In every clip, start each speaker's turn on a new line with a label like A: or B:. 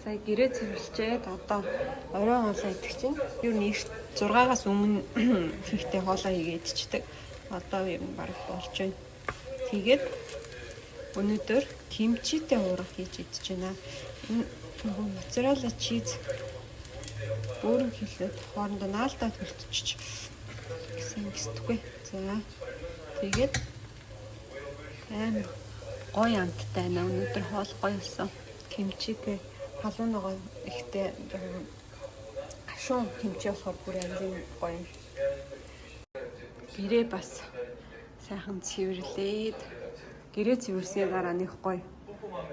A: сая гэрээ цэвэрлжээд одоо орой хоолоо идэх чинь. Юу нэг 6-аас өмнө хийхдээ хоолоо хийгээд идчихдэг. Одоо юм баг болж байна. Тэгээд өнөөдөр кимчитэй уурга хийж идэж байна. Энэ моцарелла чиз өөрөөр хэлээд хоорондоо наалдаад хөлтчих гэсэн гисдэггүй. За тэгээд амар гоё амттай байна. Өнөөдөр хоол гоё болсон. Кимчитэй халуун ногоо ихтэй гашуун кимчи болохоор бүр амин гоё. Гэрээ бас сайхан цэвэрлээд гэрээ цэвэрсний дараа нэг гоё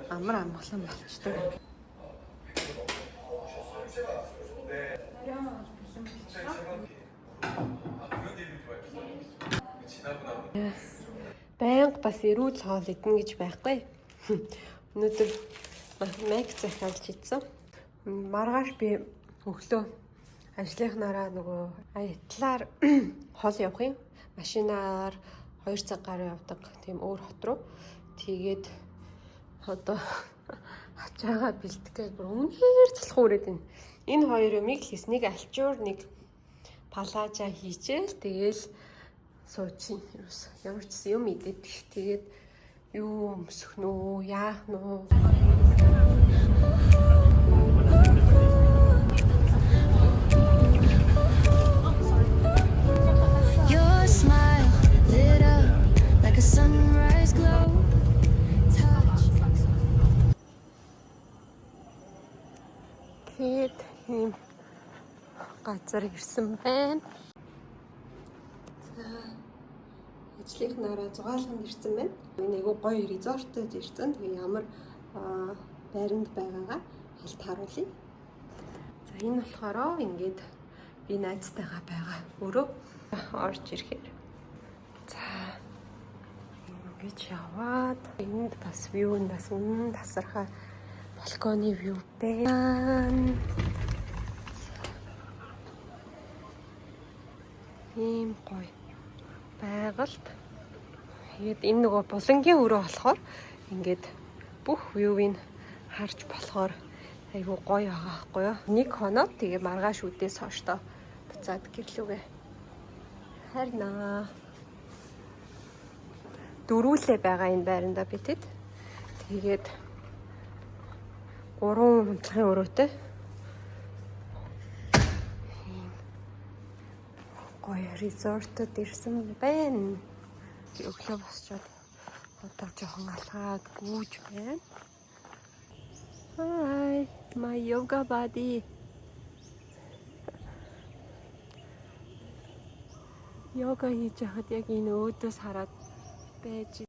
A: амар амгалан болчтой. Баян бас эрүүл хоол идэнэ гэж байхгүй. Өнөөдөр Мэг захиалж идсэн. Маргааш би өглөө ажлынхнаараа нөгөө аятлаар хол явах юм. Машинаар 2 цаг гаруй явдаг. Тийм өөр хот руу. Тэгээд одоо ачаагаа бэлтгэж бүр үнээр залах үрээд байна. Энэ хоёр юмыг хийс, нэг альчуур, нэг палажа хийчихэл тэгээл суучин юус. Ямар ч юм идэх. Тэгээд юу өмсөх нөө, яах нөө. Тэгээд ийм газар ирсэн байна. Ажлынхнаараа зугаалганд ирсэн байна. Энэ айгуу гоё резортод ирсэн. Тэгээ ямар байранд байгаагаа хэлт харуулъя. За энэ болохоор ингээд би найзтайгаа байгаа өөрөө орж ирэхээр. За ингэж яваад энд бас вью нь бас үнэн тасархай балконы вью байна. Ийм гоё байгальд. Тэгээд энэ нөгөө булангийн өрөө болохоор ингээд бүх вьювийг харж болохоор айгүй гоё байгаа байхгүй юу. Нэг хоноод тэгээ маргааш үдээс хооштой буцаад гэрлүүгээ харнаа. Дөрвөлээ байгаа энэ байранда битэд. Тэгээд 3 унтлагын өрөөтэй. Гоё резортод ирсэн байна. Өглөө босчоод одоо жоохон алхаад гүйж байна. Hi, my yoga buddy. Йога хийж хахад яг энэ өөдөөс хараад байж.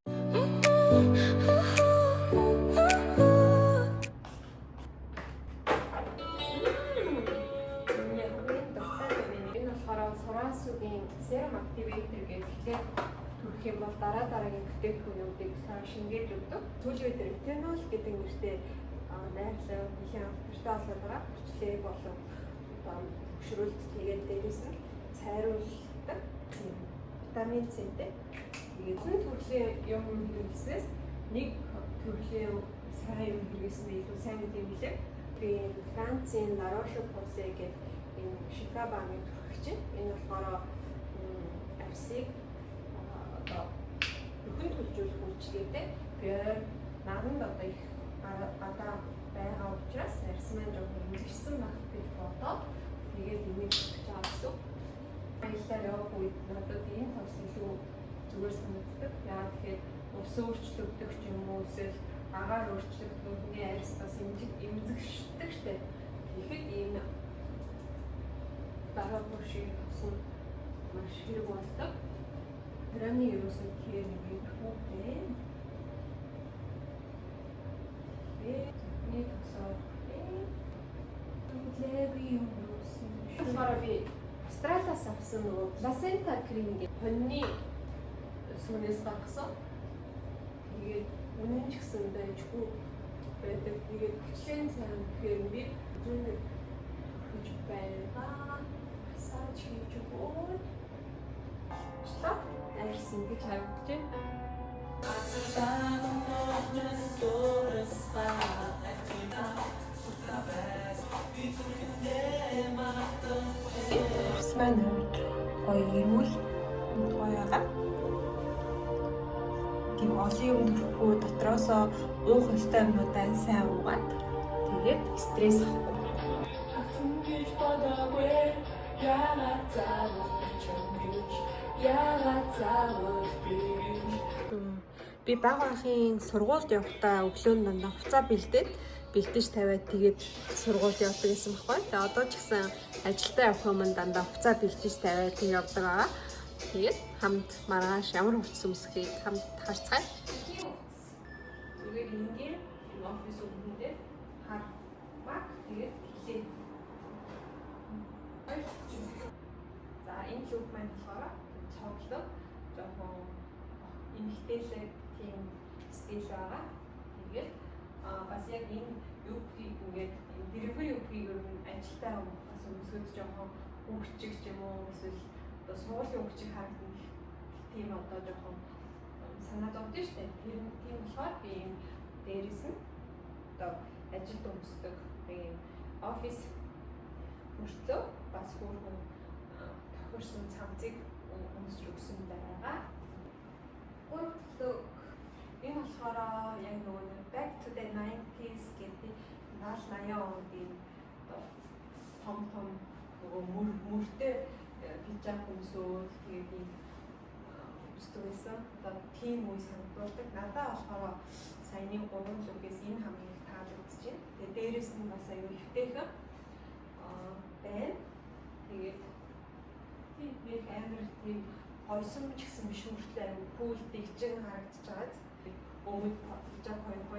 A: Serum activator гэдэг төрөх юм бол дараагийн бүтээгдэхүүнүүдийг шингээж өгдөг. Сүүлийн үед ретинол гэдэг нэртэй найрлал нэлийн амттай болоод байгаа. Хүчлээ болон хөшрүүлэлт тэгээд дээрээс нь цайруулдаг витамин С-тэй. Тэгээд хүн төрлийн юм хэрэглэснээс нэг төрлийн сайн юм хэрэглэсэн нь илүү сайн гэдэг юм билээ. Би Францын La Roche-Posay гэдэг энэ шоколадны төрөх чинь энэ болохоор арсыг одоо бүхэн төлжүүлэх үйлчлэгээтэй PR наганд одоо их гадаа байгаа учраас арс маань жоохон хэмжигдсэн байх гэж бодоод тэгээд энийг хийж байгаа гэсэн. Аяллаар явах үед надад энэ тос илүү зүгээр санагддаг. Яагаад тэгэхээр ус өөрчлөгдөх ч юм уу эсвэл агаар өөрчлөгдөх хүний арс бас эмзэгшдэг штэ. Тэгэхэд энэ дараа бүршиг тосон маш хэрэг болдог. Тэрний ерөөсөө care нэг хүүтэй. Нэг тосоо. Тэглээгүй юм юусэн. Шуураа би Австралиас авсан нөгөө плацента крем гэх хоньны сүнээс гаргасан. Тэгээд үнэн ч гэсэн дайжгүй байдаг. Тэгээд хүчлийн сайн гэхээр би зүүн хүч байгаа. Саач хийж өгөө. Арс ингэж харагдаж байна. маань гоё ирүүл гоё байгаа. Тийм олон юм төрөхгүй дотроосоо уух ёстой юмнуудаа сайн уугаад тэгээд стресс авахгүй. Би бага ахын сургуульд явахдаа өглөө нь дандаа хуцаа бэлдэж тавиад тэгээд сургуульд явдаг гэсэн баггүй. Тэгээд одоо ч гэсэн ажилдаа явах юм дандаа хуцаа бэлдэж тавиад тэг явдаг байгаа. Тэгээд хамт маргааш ямар хувцас өмсөхийг хамт харцгаая. Тэгээд ингээд офис өмнөдөө хар баг тэгээд хэлээ. За энэ лук маань болохоор цогцлоо жоохон эмхтээлээ тийм стил байгаа. Тэгээд бас яг энэ юугийг ингээд delivery юугийг ажилтаа бас өмсөж жоохон өгчих юм уу эсвэл одоо суулын өгчих харагдана. Тийм одоо жоохон санаа зовдсон шүү дээ. Тийм болохоор би энэ дээрээс нь одоо ажилд өмсдөг ийм офис мөртлөө бас хөөрхөн тохирсон цамцыг өмсөж өгсөн байгаа. Энэ болохоор яг нөгөө back to the 90s гэдэг наал 80 онд ийм том нөгөө мөртэй пижак өмсөөл тэгээд ийм өмсдөг байсан. Одоо тийм үе санагдуулдаг. Надаа болохоор саяны 3 лугээс энэ хамгийн их таалагдж байна. Тэгээд дээрэс нь бас аюу хөвтэйхэн байна. Тэгээд тийм нэг амар тийм хойсон ч гэсэн биш мөртлөө аюу кул дэгжин харагдаж байгаа. Өмнөд пижак хоёулаа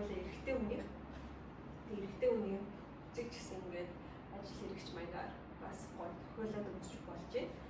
A: эрэгтэй үнийг үзэж гисэн ингээд ажил хэрэгч маягаар бас гоё тохиолдоод өмсч болж байна.